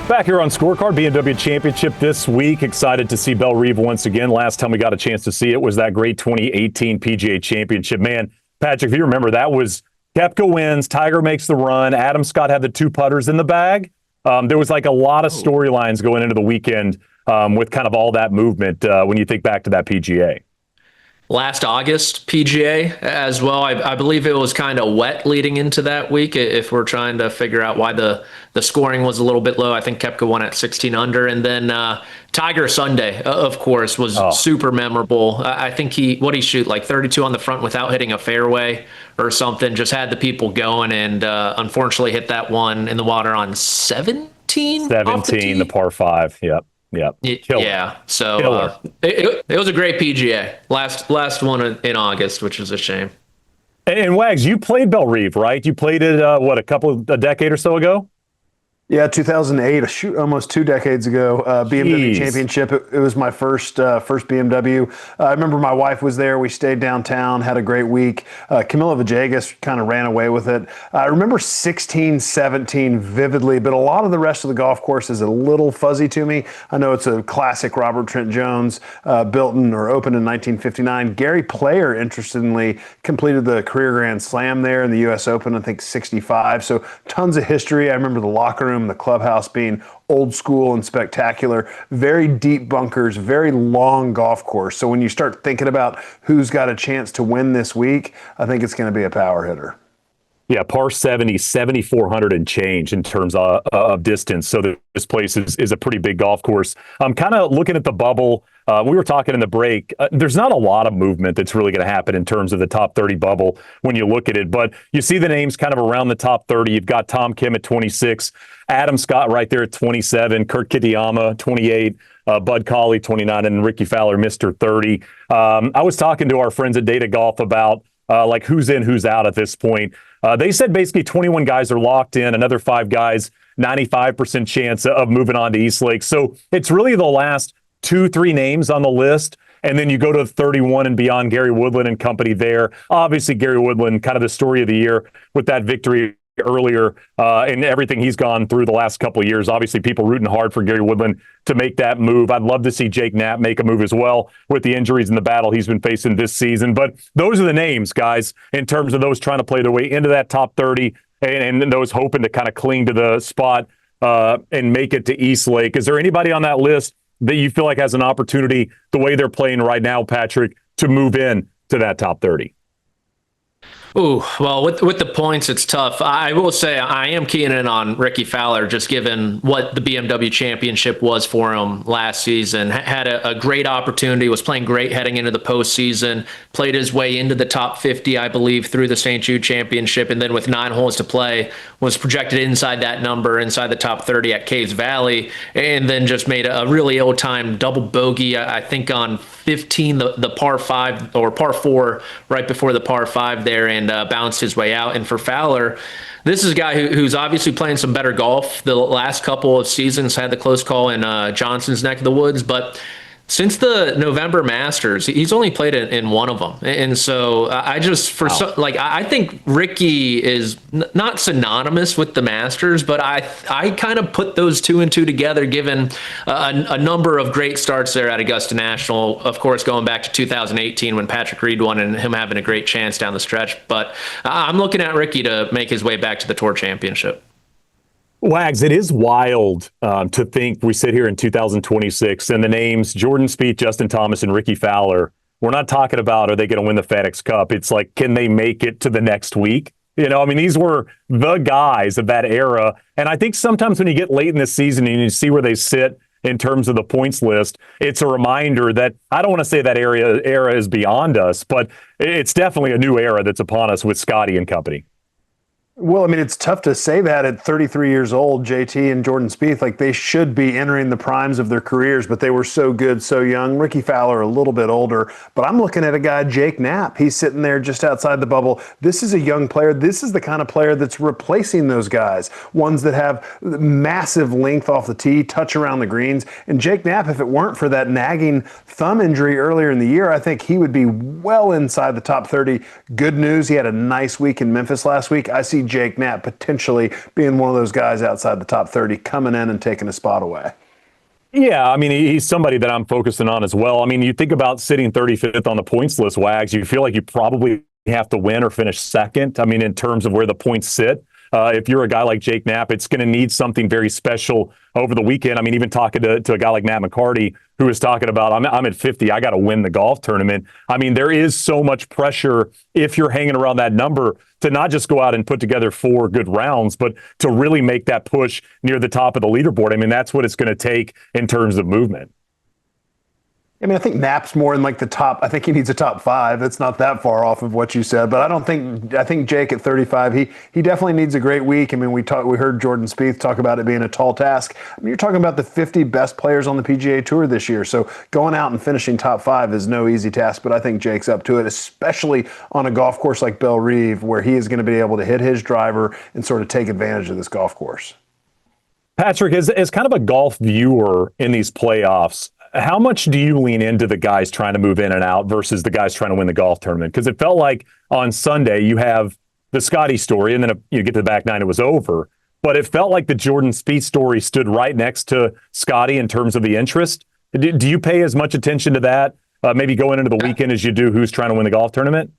Back here on Scorecard, BMW Championship this week. Excited to see Bellerive once again. Last time we got a chance to see it was that great 2018 PGA Championship. Man, Patrick, if you remember, that was Koepka wins, Tiger makes the run, Adam Scott had the two putters in the bag. There was like a lot of storylines going into the weekend with kind of all that movement when you think back to that PGA. Last August PGA as well. I believe it was kind of wet leading into that week. If we're trying to figure out why the scoring was a little bit low, I think Koepka won at 16 under. And then Tiger Sunday, of course, was super memorable. I think he shoot like 32 on the front without hitting a fairway or something. Just had the people going, and unfortunately hit that one in the water on 17. 17, the par 5. Yep. Yeah. So it was a great PGA. Last one in August, which is a shame. And Wags, you played Bellerive, right? You played it, a decade or so ago? Yeah, 2008, almost 2 decades ago, BMW Championship. It was my first BMW. I remember my wife was there. We stayed downtown, had a great week. Camila Villegas kind of ran away with it. I remember 16, 17 vividly, but a lot of the rest of the golf course is a little fuzzy to me. I know it's a classic Robert Trent Jones, opened in 1959. Gary Player, interestingly, completed the career Grand Slam there in the U.S. Open, I think 65. So tons of history. I remember the locker room, the clubhouse being old school and spectacular, very deep bunkers, very long golf course. So when you start thinking about who's got a chance to win this week, I think it's going to be a power hitter. Yeah, par 70, 7,400 and change in terms of distance. So this place is a pretty big golf course. I'm kind of looking at the bubble. We were talking in the break. There's not a lot of movement that's really going to happen in terms of the top 30 bubble when you look at it. But you see the names kind of around the top 30. You've got Tom Kim at 26, Adam Scott right there at 27, Kurt Kitayama 28, Bud Cauley 29, and Ricky Fowler, Mr. 30. I was talking to our friends at Data Golf about like who's in, who's out at this point. They said basically 21 guys are locked in, another 5 guys, 95% chance of moving on to East Lake. So it's really the last 2-3 names on the list. And then you go to 31 and beyond, Gary Woodland and company there. Obviously, Gary Woodland, kind of the story of the year with that victory earlier and everything he's gone through the last couple of years. Obviously, people rooting hard for Gary Woodland to make that move. I'd love to see Jake Knapp make a move as well with the injuries and the battle he's been facing this season. But those are the names, guys, in terms of those trying to play their way into that top 30 and those hoping to kind of cling to the spot and make it to East Lake. Is there anybody on that list that you feel like has an opportunity, the way they're playing right now, Patrick, to move in to that top 30? Ooh, well, with the points, it's tough. I will say I am keying in on Ricky Fowler, just given what the BMW Championship was for him last season. Had a great opportunity, was playing great heading into the postseason, played his way into the top 50, I believe, through the St. Jude Championship, and then with 9 holes to play, was projected inside that number, inside the top 30 at Caves Valley, and then just made a really ill-timed double bogey, I think on 15, the par 5 or par 4 right before the par 5 there, and bounced his way out. And for Fowler, this is a guy who's obviously playing some better golf. The last couple of seasons had the close call in Johnson's neck of the woods, but since the November Masters, he's only played in one of them. And so I just, I think Ricky is not synonymous with the Masters, but I kind of put those 2 and 2 together, given a number of great starts there at Augusta National, of course, going back to 2018 when Patrick Reed won and him having a great chance down the stretch. But I'm looking at Ricky to make his way back to the Tour Championship. Wags, it is wild to think we sit here in 2026 and the names Jordan Spieth, Justin Thomas, and Ricky Fowler, we're not talking about are they going to win the FedEx Cup. It's like, can they make it to the next week? You know, I mean, these were the guys of that era. And I think sometimes when you get late in the season and you see where they sit in terms of the points list, it's a reminder that I don't want to say that era is beyond us, but it's definitely a new era that's upon us with Scottie and company. Well, I mean, it's tough to say that at 33 years old, JT and Jordan Spieth, like they should be entering the primes of their careers, but they were so good, so young. Ricky Fowler, a little bit older, but I'm looking at a guy, Jake Knapp. He's sitting there just outside the bubble. This is a young player. This is the kind of player that's replacing those guys, ones that have massive length off the tee, touch around the greens. And Jake Knapp, if it weren't for that nagging thumb injury earlier in the year, I think he would be well inside the top 30. Good news, he had a nice week in Memphis last week. I see Jake Knapp potentially being one of those guys outside the top 30 coming in and taking a spot away. Yeah, I mean, he's somebody that I'm focusing on as well. I mean, you think about sitting 35th on the points list, Wags, you feel like you probably have to win or finish second. I mean, in terms of where the points sit. If you're a guy like Jake Knapp, it's going to need something very special over the weekend. I mean, even talking to a guy like Matt McCarty, who was talking about, I'm at 50, I got to win the golf tournament. I mean, there is so much pressure if you're hanging around that number to not just go out and put together 4 good rounds, but to really make that push near the top of the leaderboard. I mean, that's what it's going to take in terms of movement. I mean, I think Knapp's more in like the top. I think he needs a top 5. That's not that far off of what you said, but I think Jake at 35, he definitely needs a great week. I mean, we heard Jordan Spieth talk about it being a tall task. I mean, you're talking about the 50 best players on the PGA Tour this year, so going out and finishing top 5 is no easy task. But I think Jake's up to it, especially on a golf course like Bellerive, where he is going to be able to hit his driver and sort of take advantage of this golf course. Patrick, as kind of a golf viewer in these playoffs, how much do you lean into the guys trying to move in and out versus the guys trying to win the golf tournament? Because it felt like on Sunday you have the Scottie story, and then you get to the back 9, it was over. But it felt like the Jordan Spieth story stood right next to Scottie in terms of the interest. Do you pay as much attention to that, maybe going into the weekend, as you do who's trying to win the golf tournament?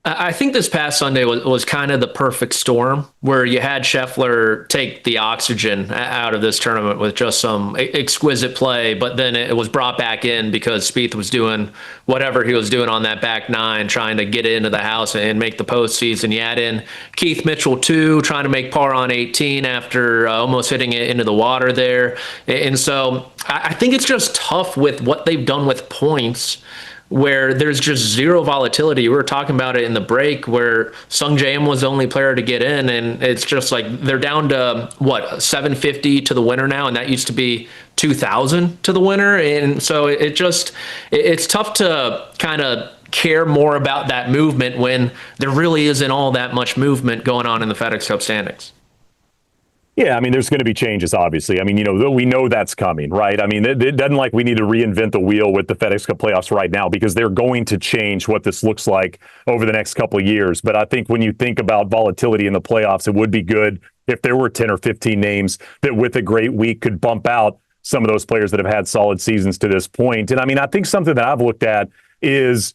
I think this past Sunday was kind of the perfect storm where you had Scheffler take the oxygen out of this tournament with just some exquisite play, but then it was brought back in because Spieth was doing whatever he was doing on that back 9, trying to get into the house and make the postseason. You add in Keith Mitchell, too, trying to make par on 18 after almost hitting it into the water there. And so I think it's just tough with what they've done with points, where there's just zero volatility. We were talking about it in the break where Sung Jae was the only player to get in, and it's just like they're down to, what, 750 to the winner now, and that used to be 2,000 to the winner. And so it's tough to kind of care more about that movement when there really isn't all that much movement going on in the FedEx Cup standings. Yeah, I mean, there's going to be changes, obviously. I mean, we know that's coming, right? I mean, it doesn't like we need to reinvent the wheel with the FedEx Cup playoffs right now, because they're going to change what this looks like over the next couple of years. But I think when you think about volatility in the playoffs, it would be good if there were 10 or 15 names that with a great week could bump out some of those players that have had solid seasons to this point. And I mean, I think something that I've looked at is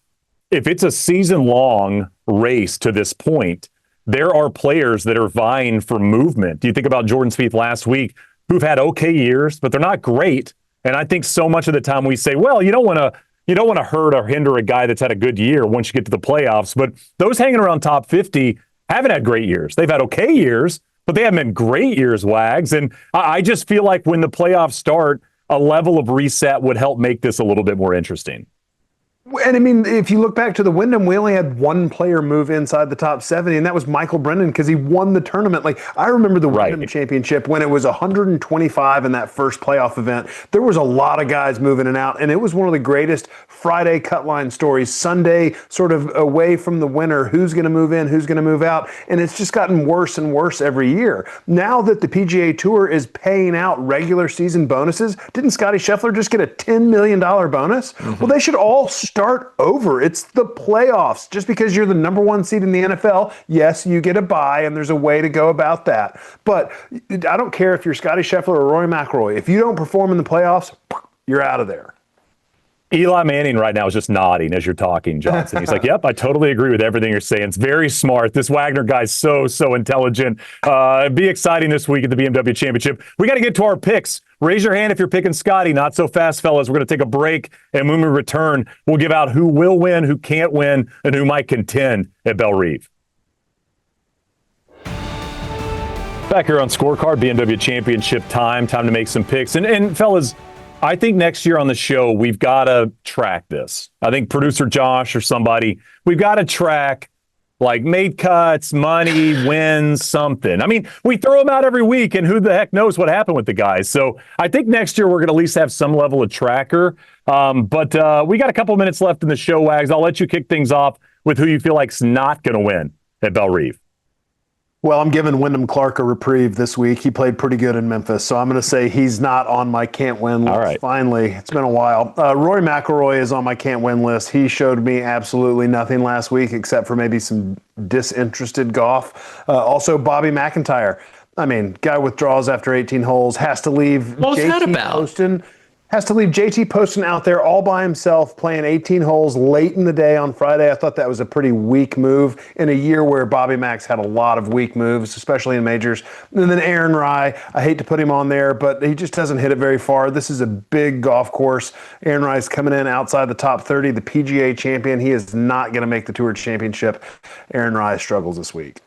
if it's a season-long race to this point, there are players that are vying for movement. You think about Jordan Spieth last week, who've had okay years, but they're not great. And I think so much of the time we say, well, you don't want to hurt or hinder a guy that's had a good year once you get to the playoffs. But those hanging around top 50 haven't had great years. They've had okay years, but they haven't been great years, Wags. And I just feel like when the playoffs start, a level of reset would help make this a little bit more interesting. And I mean, if you look back to the Wyndham, we only had one player move inside the top 70, and that was Michael Brennan, because he won the tournament. Like, I remember the Wyndham Championship when it was 125 in that first playoff event. There was a lot of guys moving in and out, and it was one of the greatest Friday cut line stories. Sunday, sort of away from the winner, who's going to move in, who's going to move out, and it's just gotten worse and worse every year. Now that the PGA Tour is paying out regular season bonuses, didn't Scottie Scheffler just get a $10 million bonus? Mm-hmm. Well, they should all start over. It's the playoffs. Just because you're the number 1 seed in the NFL, yes, you get a bye, and there's a way to go about that. But I don't care if you're Scottie Scheffler or Rory McIlroy. If you don't perform in the playoffs, you're out of there. Eli Manning right now is just nodding as you're talking, Johnson. He's like, yep, I totally agree with everything you're saying. It's very smart. This Wagner guy's so intelligent. Be exciting this week at the BMW Championship. We got to get to our picks. Raise your hand if you're picking Scottie. Not so fast, fellas. We're going to take a break, and when we return, we'll give out who will win, who can't win, and who might contend at Bellerive. Back here on Scorecard, BMW Championship time to make some picks. And fellas, I think next year on the show, we've got to track this. I think producer Josh or somebody, we've got to track like made cuts, money, wins, something. I mean, we throw them out every week, and who the heck knows what happened with the guys. So I think next year we're going to at least have some level of tracker. But we got a couple minutes left in the show, Wags. I'll let you kick things off with who you feel like's not going to win at Bellerive. Well, I'm giving Wyndham Clark a reprieve this week. He played pretty good in Memphis, so I'm going to say he's not on my can't win list. All right. Finally, it's been a while. Rory McIlroy is on my can't win list. He showed me absolutely nothing last week except for maybe some disinterested golf. Also, Bobby McIntyre. I mean, guy withdraws after 18 holes, has to leave. What's that about? Has to leave JT Poston out there all by himself playing 18 holes late in the day on Friday. I thought that was a pretty weak move in a year where Bobby Mack's had a lot of weak moves, especially in majors. And then Aaron Rai, I hate to put him on there, but he just doesn't hit it very far. This is a big golf course. Aaron Rai's coming in outside the top 30, the PGA champion. He is not going to make the Tour Championship. Aaron Rai struggles this week.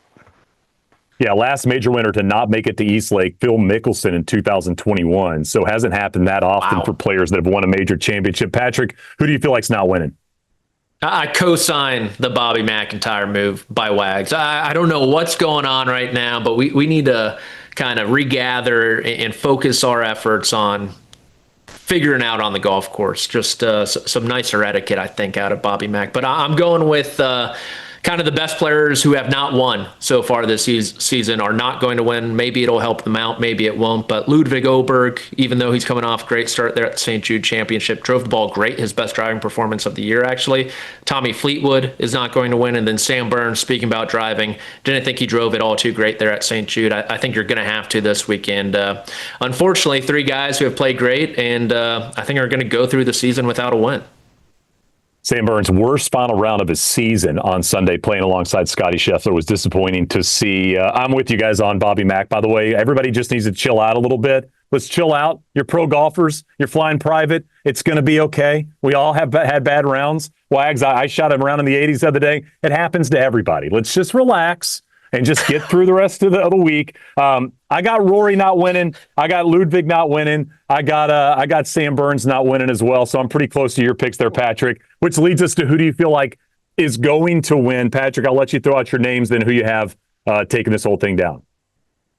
Yeah, last major winner to not make it to East Lake, Phil Mickelson in 2021. So hasn't happened that often for players that have won a major championship. Patrick, who do you feel like's not winning? I co-sign the Bobby McIntyre move by Wags. I don't know what's going on right now, but we need to kind of regather and focus our efforts on figuring out on the golf course. Just some nicer etiquette, I think, out of Bobby Mack. But I'm going with kind of the best players who have not won so far this season are not going to win. Maybe it'll help them out. Maybe it won't. But Ludwig Oberg, even though he's coming off a great start there at the St. Jude Championship, drove the ball great. His best driving performance of the year, actually. Tommy Fleetwood is not going to win. And then Sam Burns, speaking about driving, didn't think he drove it all too great there at St. Jude. I think you're going to have to this weekend. Unfortunately, three guys who have played great and I think are going to go through the season without a win. Sam Burns' worst final round of his season on Sunday, playing alongside Scottie Scheffler, was disappointing to see. I'm with you guys on Bobby Mack, by the way. Everybody just needs to chill out a little bit. Let's chill out. You're pro golfers. You're flying private. It's going to be okay. We all have had bad rounds. Wags, I shot him around in the 80s the other day. It happens to everybody. Let's just relax and just get through the rest of the week. I got Rory not winning. I got Ludwig not winning. I got Sam Burns not winning as well. So I'm pretty close to your picks there, Patrick, which leads us to who do you feel like is going to win? Patrick, I'll let you throw out your names, then who you have taking this whole thing down.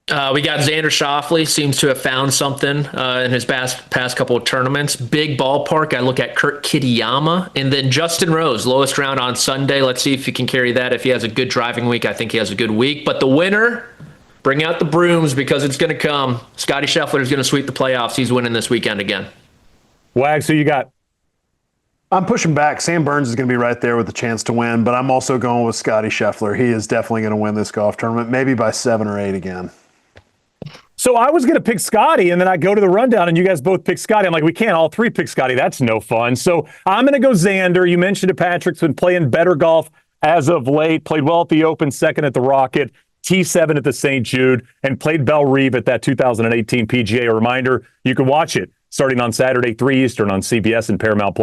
We got Xander Schauffele, seems to have found something in his past couple of tournaments. Big ballpark. I look at Kurt Kitayama. And then Justin Rose, lowest round on Sunday. Let's see if he can carry that. If he has a good driving week, I think he has a good week. But the winner, bring out the brooms because it's going to come. Scottie Scheffler is going to sweep the playoffs. He's winning this weekend again. Wags, who you got? I'm pushing back. Sam Burns is going to be right there with a chance to win, but I'm also going with Scottie Scheffler. He is definitely going to win this golf tournament, maybe by 7 or 8 again. So I was going to pick Scottie, and then I go to the rundown, and you guys both pick Scottie. I'm like, we can't all three pick Scottie. That's no fun. So I'm going to go Xander. You mentioned it, Patrick's been playing better golf as of late. Played well at the Open, second at the Rocket, T7 at the St. Jude, and played Bellerive at that 2018 PGA. A reminder, you can watch it starting on Saturday, 3 Eastern on CBS and Paramount+.